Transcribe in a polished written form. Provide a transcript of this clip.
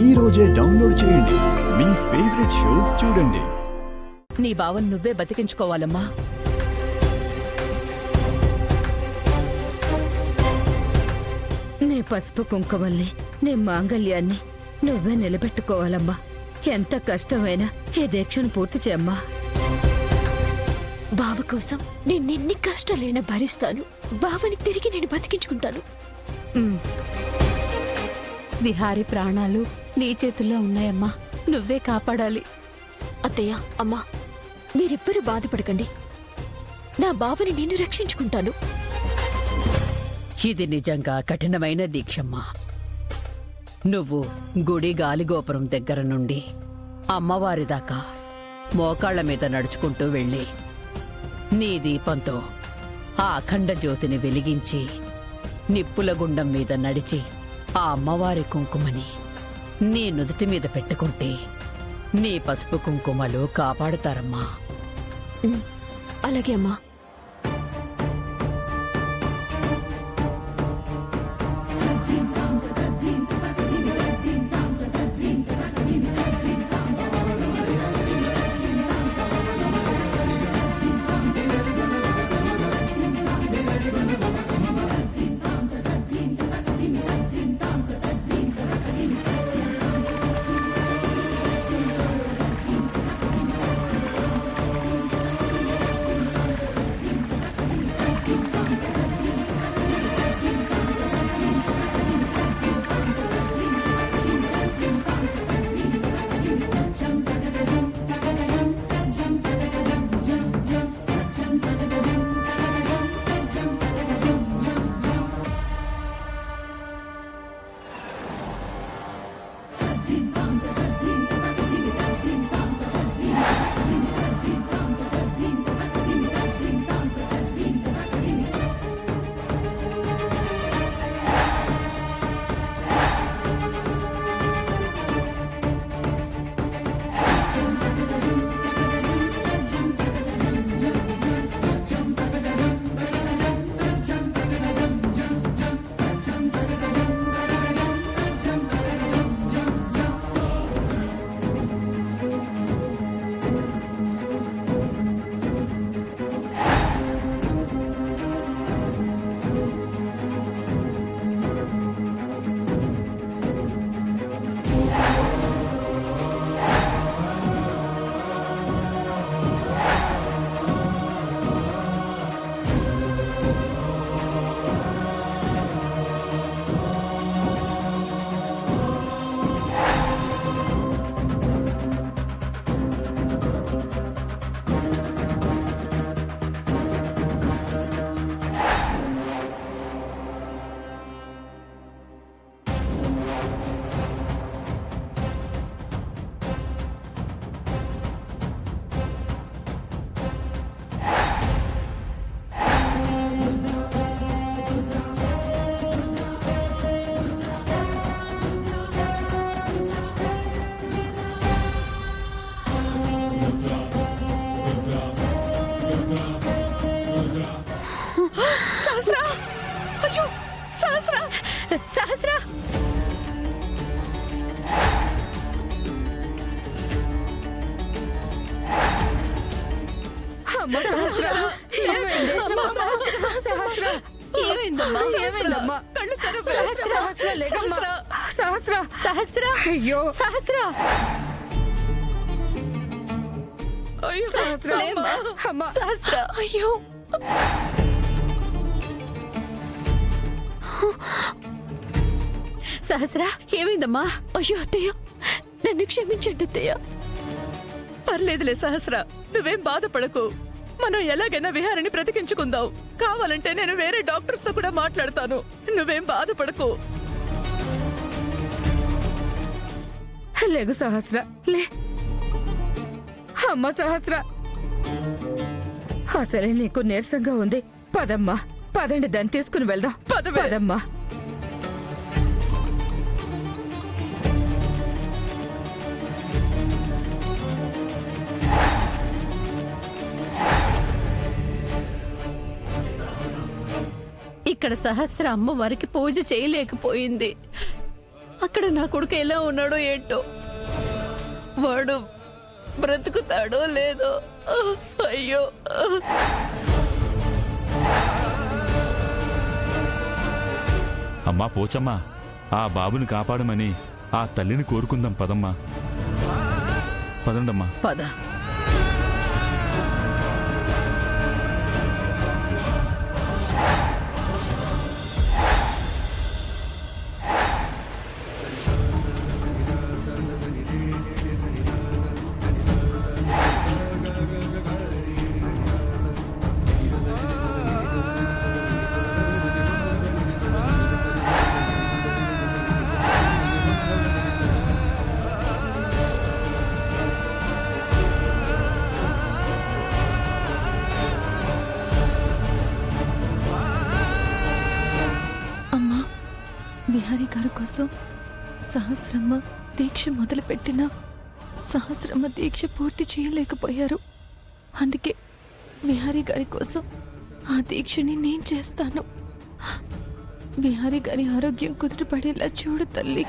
ఈ రోజే డౌన్లోడ్ చేయండి. మీ ఫేవరెట్ షోస్ చూడండి. నీ బావను నువ్వే బతికించుకోవాలమ్మా. నీ పసుపు కుంకుమల్ని నీ మాంగళ్యాన్ని నువ్వే నిలబెట్టుకోవాలమ్మా. ఎంత కష్టమైనా ఈ దీక్షను పూర్తి చేయమ్మా. బావ కోసం నేనెన్ని కష్టాలైనా భరిస్తాను. బావని తిరిగి నేను బతికించుకుంటాను. విహారీ ప్రాణాలు నీ చేతుల్లో ఉన్నాయమ్మా, నువ్వే కాపాడాలి. అత్తయ్య, అమ్మా, మీరిద్దరూ బాధపడకండి. నా బావని నేను రక్షించుకుంటాను. ఇది నిజంగా కఠినమైన దీక్షమ్మా. నువ్వు గుడి గాలిగోపురం దగ్గర నుండి అమ్మవారి దాకా మోకాళ్ల మీద నడుచుకుంటూ వెళ్ళి నీ దీపంతో ఆ అఖండ జ్యోతిని వెలిగించి నిప్పుల గుండం మీద నడిచి ఆ అమ్మవారి కుంకుమని నీ నుదుటి మీద పెట్టుకుంటే నీ పసుపు కుంకుమలు కాపాడుతారమ్మా. అలాగే అమ్మా. సహస్రా, అమ్మ సహస్రా, సహస్రా, ఏమైందమ్మా? ఏమైందమ్మా? సహస్రా, లేకమ్మా. సహస్రా, సహస్రా, అయ్యో సహస్రా, సహస్రా, అమ్మా సహస్రా, అయ్యో సహస్రా, ఏమైందమ్మా? అయ్యో అత్తయ్య, నన్ను క్షమించండి అత్తయ్య. పర్లేదులే సహస్ర, నువ్వేం బాధపడకు. మనం ఎలాగైనా విహారిని బ్రతికించుకుందాం. కావాలంటే నేను వేరే డాక్టర్స్ తో కూడా మాట్లాడతాను. నువ్వేం బాధపడకు. లేగు సహస్ర, లే. అమ్మ సహస్ర, అసలే నీకు నీరసంగా ఉంది. పదమ్మా, పదండి, దాన్ని తీసుకుని వెళ్దాం. పదమ్మా. ఇక్కడ సహస్ర అమ్మవారికి పూజ చేయలేకపోయింది. ఇక్కడ నా కొడుకు ఎలా ఉన్నాడో ఏంటో, వాడు బ్రతుకుతాడో లేదో. అయ్యో. అమ్మా పోచమ్మా, ఆ బాబుని కాపాడమని ఆ తల్లిని కోరుకుందాం పదమ్మా. పదండమ్మా. పద. అమ్మా, విహారీ గారి కోసం సహస్రమ్మ దీక్ష మొదలుపెట్టిన సహస్రమ్మ దీక్ష పూర్తి చేయలేకపోయారు. అందుకే విహారీ గారి కోసం ఆ దీక్షని నేను చేస్తాను. విహారీ గారి ఆరోగ్యం కుదుటపడేలా చూడు తల్లి.